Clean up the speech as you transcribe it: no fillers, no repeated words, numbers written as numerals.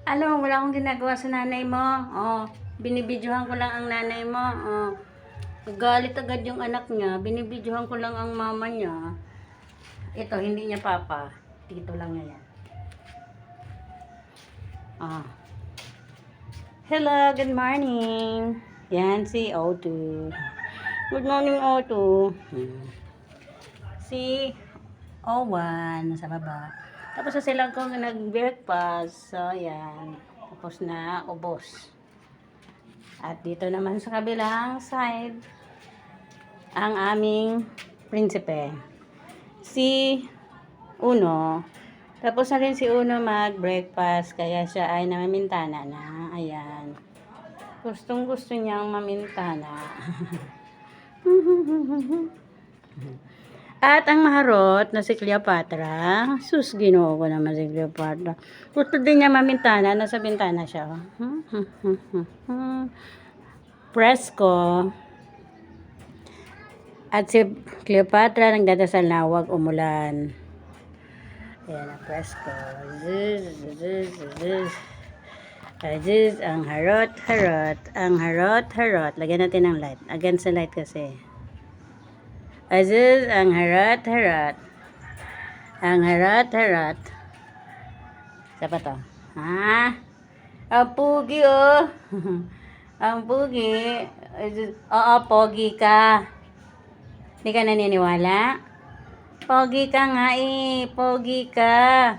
Ano, wala akong ginagawa sa nanay mo. Oh, binibidyohan ko lang ang nanay mo. Oh, galit agad yung anak niya. Binibidyohan ko lang ang mama niya. Ito, hindi niya papa. Tito lang niya yan. Ah. Hello, good morning. Yan si O2. Good morning, O2. Si O1 sa baba. Tapos sa silang ko nag-breakfast. So, yan. Tapos na, ubos. At dito naman sa kabilang side, ang aming prinsipe. Si Uno. Tapos na rin si Uno mag-breakfast. Kaya siya ay namamintana na. Ayan. Gustong gusto niyang mamintana. At ang maharot na si Cleopatra, sus, ginoo ko naman si Cleopatra. Gusto din niya mamintana, nasa bintana siya. Presko. At si Cleopatra nagdadasal na huwag umulan. Ayan ang presko. Zus, ang harot. Ang harot. Lagyan natin ng light. Against the light kasi. Aziz, ang harot. Ang harot. Isa pa to. Ha? Ang pugi, oh. Ang pugi. Oo, pogi ka. Hindi ka naniniwala? Pogi ka nga eh. Pogi ka.